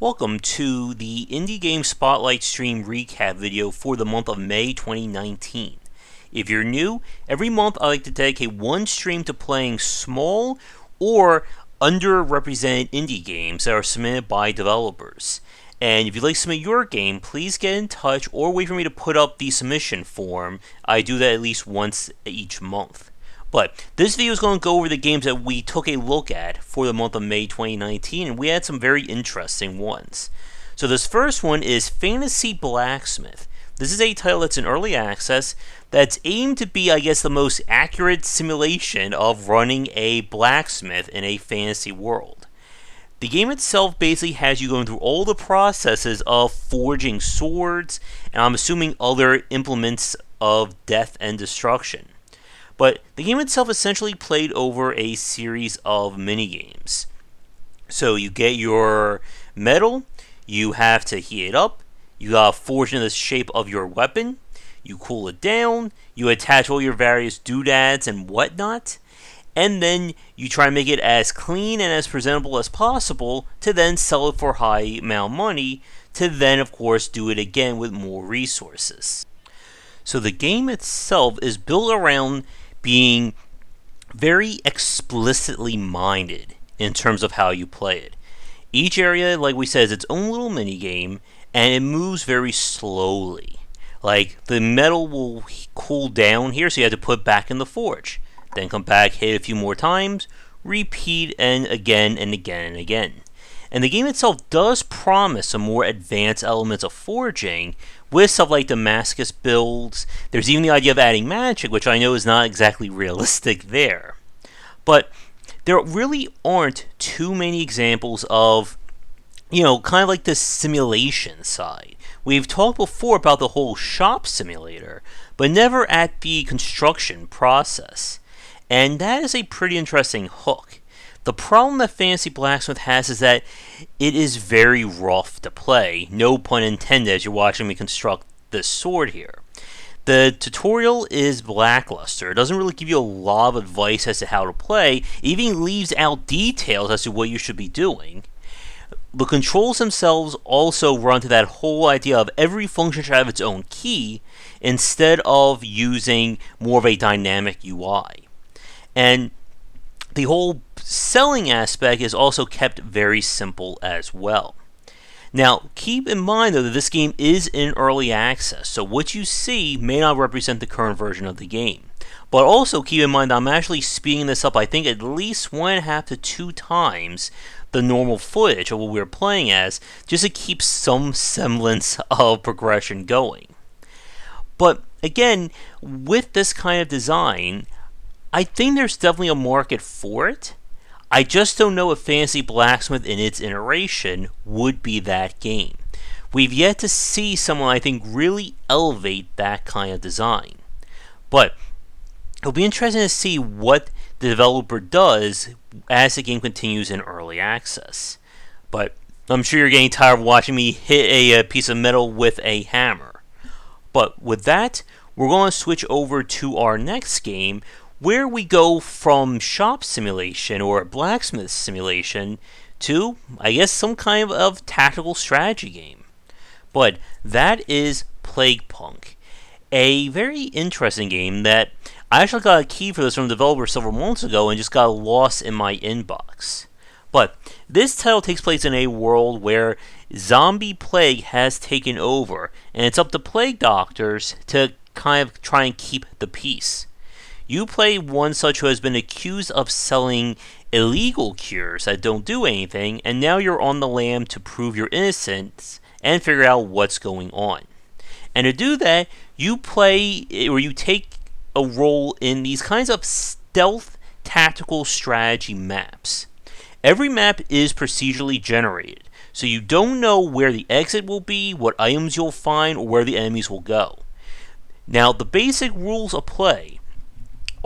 Welcome to the Indie Game Spotlight Stream recap video for the month of May 2019. If you're new, every month I like to dedicate one stream to playing small or underrepresented indie games that are submitted by developers. And if you'd like to submit your game, please get in touch or wait for me to put up the submission form. I do that at least once each month. But this video is going to go over the games that we took a look at for the month of May 2019, and we had some very interesting ones. So this first one is Fantasy Blacksmith. This is a title that's in early access that's aimed to be, I guess, the most accurate simulation of running a blacksmith in a fantasy world. The game itself basically has you going through all the processes of forging swords, and I'm assuming other implements of death and destruction. But the game itself essentially played over a series of minigames. So you get your metal, you have to heat it up, you gotta forge in the shape of your weapon, you cool it down, you attach all your various doodads and whatnot, and then you try to make it as clean and as presentable as possible to then sell it for high amount of money, to then of course do it again with more resources. So the game itself is built around being very explicitly minded in terms of how you play it. Each area, like we said, is its own little mini game, and it moves very slowly. Like, the metal will cool down here, so you have to put it back in the forge. Then come back, hit it a few more times, repeat, and again and again and again. And the game itself does promise some more advanced elements of forging, with stuff like Damascus builds. There's even the idea of adding magic, which I know is not exactly realistic there. But there really aren't too many examples of, kind of like the simulation side. We've talked before about the whole shop simulator, but never at the construction process. And that is a pretty interesting hook. The problem that Fantasy Blacksmith has is that it is very rough to play, no pun intended as you're watching me construct this sword here. The tutorial is lackluster. It doesn't really give you a lot of advice as to how to play. It even leaves out details as to what you should be doing. The controls themselves also run to that whole idea of every function should have its own key, instead of using more of a dynamic UI. And the whole selling aspect is also kept very simple as well. Now, keep in mind though that this game is in early access, so what you see may not represent the current version of the game. But also keep in mind that I'm actually speeding this up, I think at least 1.5 to 2 times the normal footage of what we're playing as, just to keep some semblance of progression going. But again, with this kind of design, I think there's definitely a market for it. I just don't know if Fantasy Blacksmith in its iteration would be that game. We've yet to see someone, I think, really elevate that kind of design. But it'll be interesting to see what the developer does as the game continues in early access. But I'm sure you're getting tired of watching me hit a piece of metal with a hammer. But with that, we're going to switch over to our next game, where we go from shop simulation or blacksmith simulation to, I guess, some kind of tactical strategy game. But that is Plaguepunk, a very interesting game that I actually got a key for this from the developer several months ago and just got lost in my inbox. But this title takes place in a world where zombie plague has taken over, and it's up to plague doctors to kind of try and keep the peace. You play one such who has been accused of selling illegal cures that don't do anything, and now you're on the lam to prove your innocence and figure out what's going on. And to do that, you play, or you take a role in these kinds of stealth tactical strategy maps. Every map is procedurally generated, so you don't know where the exit will be, what items you'll find, or where the enemies will go. Now, the basic rules of play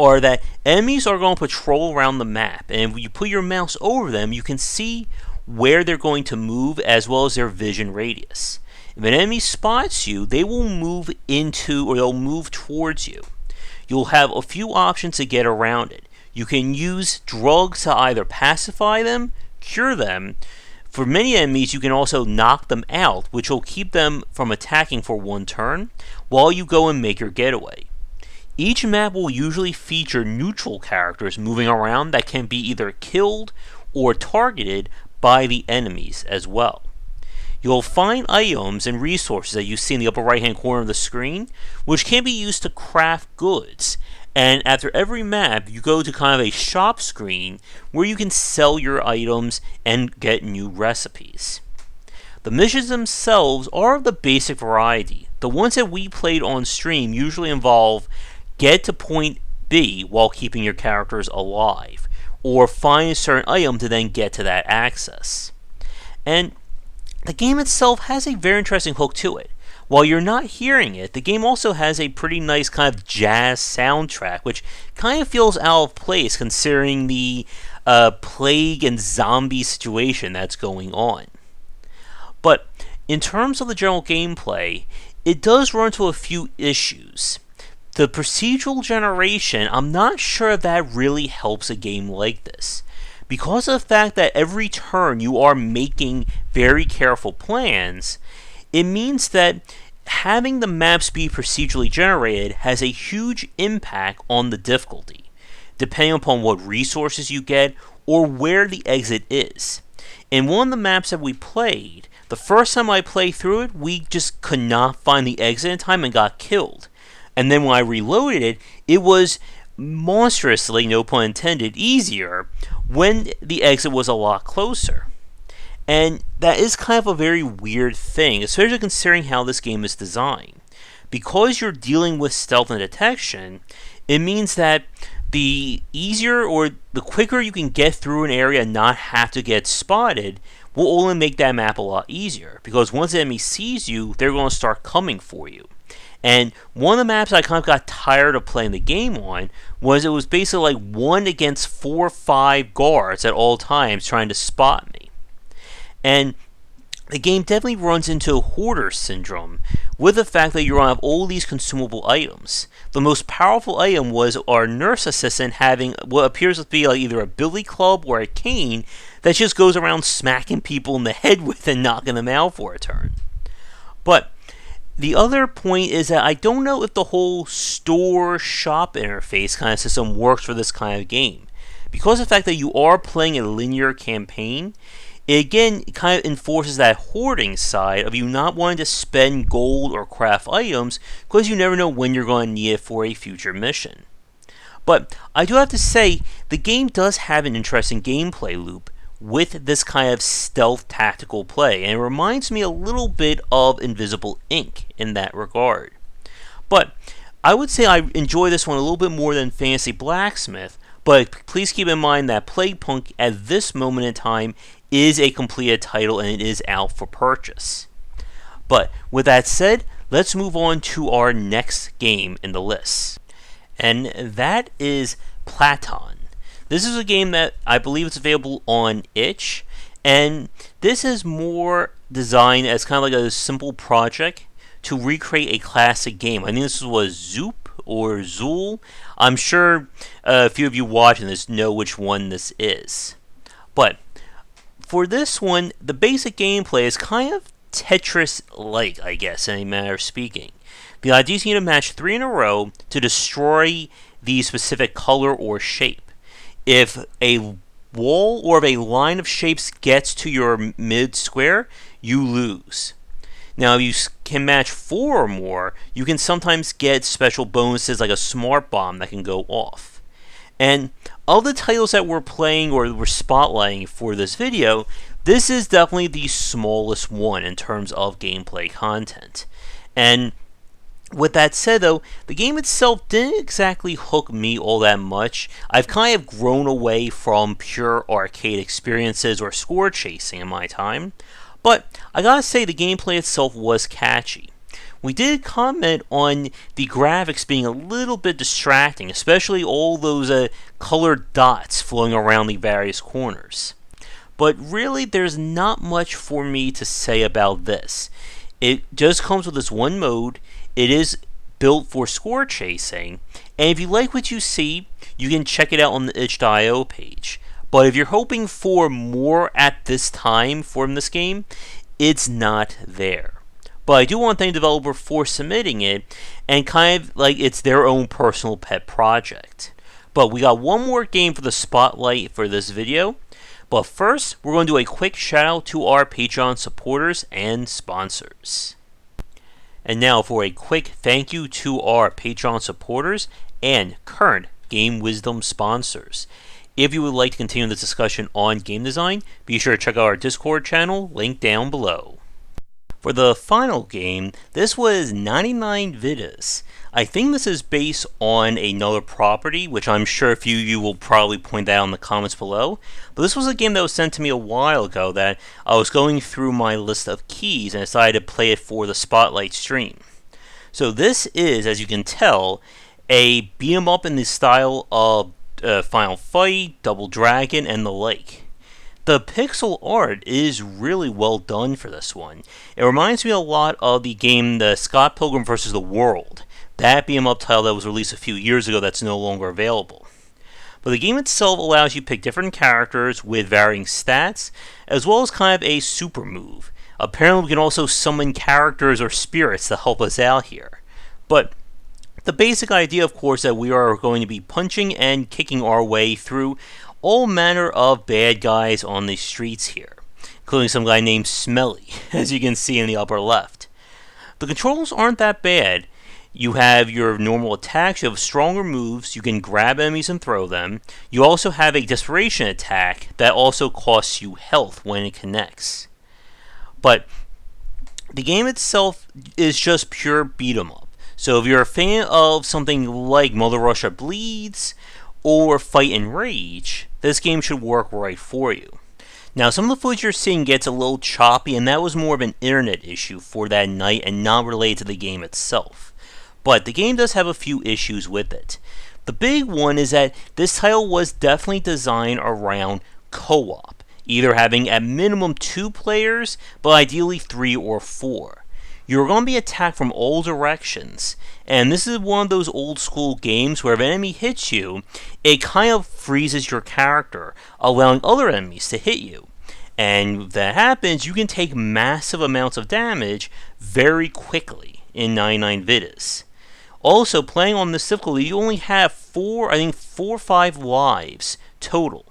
are that enemies are going to patrol around the map, and if you put your mouse over them, you can see where they're going to move as well as their vision radius. If an enemy spots you, they will move into, or they'll move towards you. You'll have a few options to get around it. You can use drugs to either pacify them, cure them, For many enemies, you can also knock them out, which will keep them from attacking for one turn, while you go and make your getaway. Each map will usually feature neutral characters moving around that can be either killed or targeted by the enemies as well. You'll find items and resources that you see in the upper right hand corner of the screen, which can be used to craft goods. And after every map, you go to kind of a shop screen where you can sell your items and get new recipes. The missions themselves are of the basic variety. The ones that we played on stream usually involve get to point B while keeping your characters alive, or find a certain item to then get to that access. And the game itself has a very interesting hook to it. While you're not hearing it, the game also has a pretty nice kind of jazz soundtrack, which kind of feels out of place considering the plague and zombie situation that's going on. But in terms of the general gameplay, it does run into a few issues. The procedural generation, I'm not sure if that really helps a game like this. Because of the fact that every turn you are making very careful plans, it means that having the maps be procedurally generated has a huge impact on the difficulty, depending upon what resources you get or where the exit is. In one of the maps that we played, the first time I played through it, we just could not find the exit in time and got killed. And then when I reloaded it, it was monstrously, no pun intended, easier when the exit was a lot closer. And that is kind of a very weird thing, especially considering how this game is designed. Because you're dealing with stealth and detection, it means that the easier or the quicker you can get through an area and not have to get spotted will only make that map a lot easier. Because once the enemy sees you, they're going to start coming for you. And one of the maps I kind of got tired of playing the game on was it was basically like 1 against 4 or 5 guards at all times trying to spot me. And the game definitely runs into hoarder syndrome with the fact that you're going to have all these consumable items. The most powerful item was our nurse assistant having what appears to be like either a billy club or a cane that just goes around smacking people in the head with and knocking them out for a turn. But the other point is that I don't know if the whole store-shop interface kind of system works for this kind of game. Because of the fact that you are playing a linear campaign, it again kind of enforces that hoarding side of you not wanting to spend gold or craft items because you never know when you're going to need it for a future mission. But I do have to say, the game does have an interesting gameplay loop with this kind of stealth tactical play, and it reminds me a little bit of Invisible Ink in that regard. But I would say I enjoy this one a little bit more than Fantasy Blacksmith, but please keep in mind that Plaguepunk at this moment in time is a completed title and it is out for purchase. But with that said, let's move on to our next game in the list. And that is Platon. This is a game that I believe it's available on itch, and this is more designed as kind of like a simple project to recreate a classic game. I think this was Zoop or Zool. I'm sure a few of you watching this know which one this is. But for this one, the basic gameplay is kind of Tetris-like, I guess, in a manner of speaking. The idea is you need to match 3 in a row to destroy the specific color or shape. If a wall or if a line of shapes gets to your mid-square, you lose. Now, if you can match 4 or more, you can sometimes get special bonuses like a smart bomb that can go off. And of the titles that we're playing or we're spotlighting for this video, this is definitely the smallest one in terms of gameplay content. And with that said, though, the game itself didn't exactly hook me all that much. I've kind of grown away from pure arcade experiences or score chasing in my time, but I gotta say the gameplay itself was catchy. We did comment on the graphics being a little bit distracting, especially all those colored dots flowing around the various corners. But really, there's not much for me to say about this. It just comes with this one mode. It is built for score chasing, and if you like what you see, you can check it out on the itch.io page. But if you're hoping for more at this time from this game, it's not there. But I do want to thank the developer for submitting it, and kind of like it's their own personal pet project. But we got one more game for the spotlight for this video. But first, we're going to do a quick shout out to our Patreon supporters and sponsors. And now for a quick thank you to our Patreon supporters and current Game Wisdom sponsors. If you would like to continue this discussion on game design, be sure to check out our Discord channel, linked down below. For the final game, this was 99 Vidas. I think this is based on another property, which I'm sure a few of you will probably point out in the comments below. But this was a game that was sent to me a while ago that I was going through my list of keys and decided to play it for the Spotlight stream. So this is, as you can tell, a beat 'em up in the style of Final Fight, Double Dragon, and the like. The pixel art is really well done for this one. It reminds me a lot of the game The Scott Pilgrim vs. the World, that beat 'em up title that was released a few years ago that's no longer available. But the game itself allows you to pick different characters with varying stats, as well as kind of a super move. Apparently we can also summon characters or spirits to help us out here. But the basic idea, of course, that we are going to be punching and kicking our way through all manner of bad guys on the streets here, including some guy named Smelly, as you can see in the upper left. The controls aren't that bad. You have your normal attacks, you have stronger moves, you can grab enemies and throw them. You also have a desperation attack that also costs you health when it connects. But the game itself is just pure beat 'em up. So if you're a fan of something like Mother Russia Bleeds or Fight and Rage, this game should work right for you. Now, some of the footage you're seeing gets a little choppy, and that was more of an internet issue for that night and not related to the game itself. But the game does have a few issues with it. The big one is that this title was definitely designed around co-op, either having at minimum 2 players, but ideally 3 or 4. You're going to be attacked from all directions, and this is one of those old school games where if an enemy hits you, it kind of freezes your character, allowing other enemies to hit you. And if that happens, you can take massive amounts of damage very quickly in 99 Vidas. Also, playing on this difficulty, you only have 4 or 5 lives total.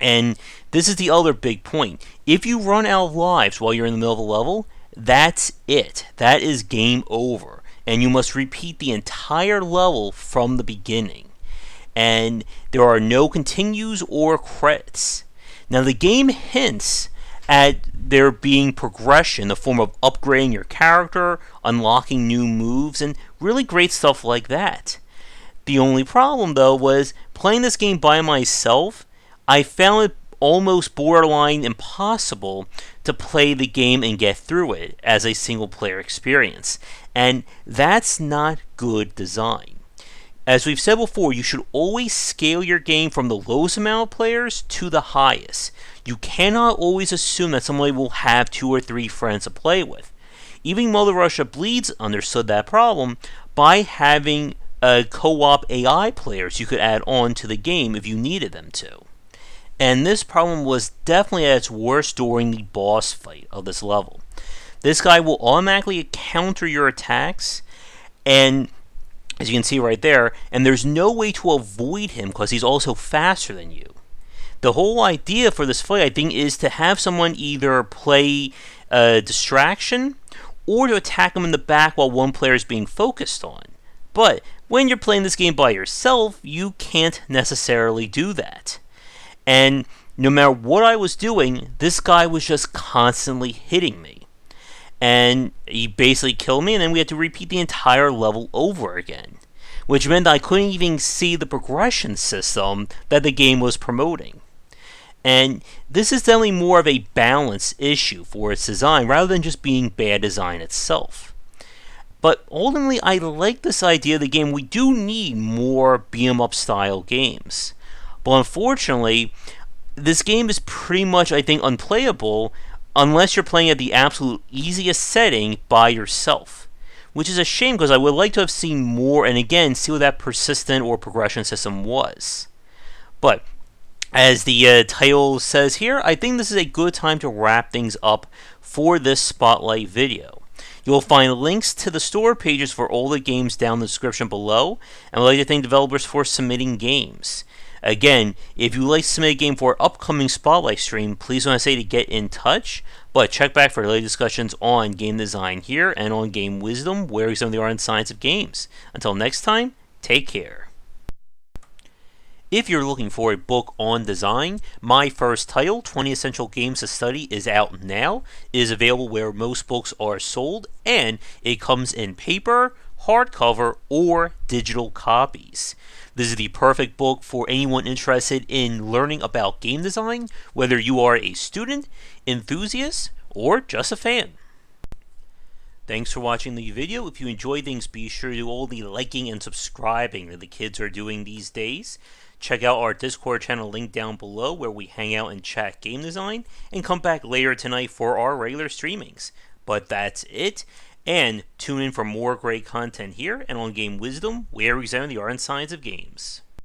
And this is the other big point. If you run out of lives while you're in the middle of the level, that's it. That is game over. And you must repeat the entire level from the beginning. And there are no continues or credits. Now the game hints at there being progression in the form of upgrading your character, unlocking new moves, and really great stuff like that. The only problem though was playing this game by myself, I found it almost borderline impossible to play the game and get through it as a single player experience. And that's not good design. As we've said before, you should always scale your game from the lowest amount of players to the highest. You cannot always assume that somebody will have 2 or 3 friends to play with. Even Mother Russia Bleeds understood that problem by having co-op AI players you could add on to the game if you needed them to. And this problem was definitely at its worst during the boss fight of this level. This guy will automatically counter your attacks, and as you can see right there, and there's no way to avoid him because he's also faster than you. The whole idea for this fight, I think, is to have someone either play a distraction or to attack him in the back while one player is being focused on. But when you're playing this game by yourself, you can't necessarily do that. And no matter what I was doing, this guy was just constantly hitting me. And he basically killed me, and then we had to repeat the entire level over again, which meant that I couldn't even see the progression system that the game was promoting. And this is definitely more of a balance issue for its design rather than just being bad design itself. But ultimately, I like this idea of the game. We do need more beat-em-up style games. But unfortunately, this game is pretty much, I think, unplayable unless you're playing at the absolute easiest setting by yourself. Which is a shame because I would like to have seen more and again see what that persistent or progression system was. But As the title says here, I think this is a good time to wrap things up for this spotlight video. You'll find links to the store pages for all the games down in the description below, and I'd like to thank developers for submitting games. Again, if you'd like to submit a game for our upcoming Spotlight stream, please don't hesitate to get in touch, but check back for later discussions on game design here and on game wisdom, where some of the art and science of games. Until next time, take care. If you're looking for a book on design, my first title, 20 Essential Games to Study, is out now. It is available where most books are sold, and it comes in paper, hardcover, or digital copies. This is the perfect book for anyone interested in learning about game design, whether you are a student, enthusiast, or just a fan. Thanks for watching the video. If you enjoyed things, be sure to do all the liking and subscribing that the kids are doing these days. Check out our Discord channel link down below where we hang out and chat game design, and come back later tonight for our regular streamings. But that's it, and tune in for more great content here and on Game Wisdom, where we examine the art and science of games.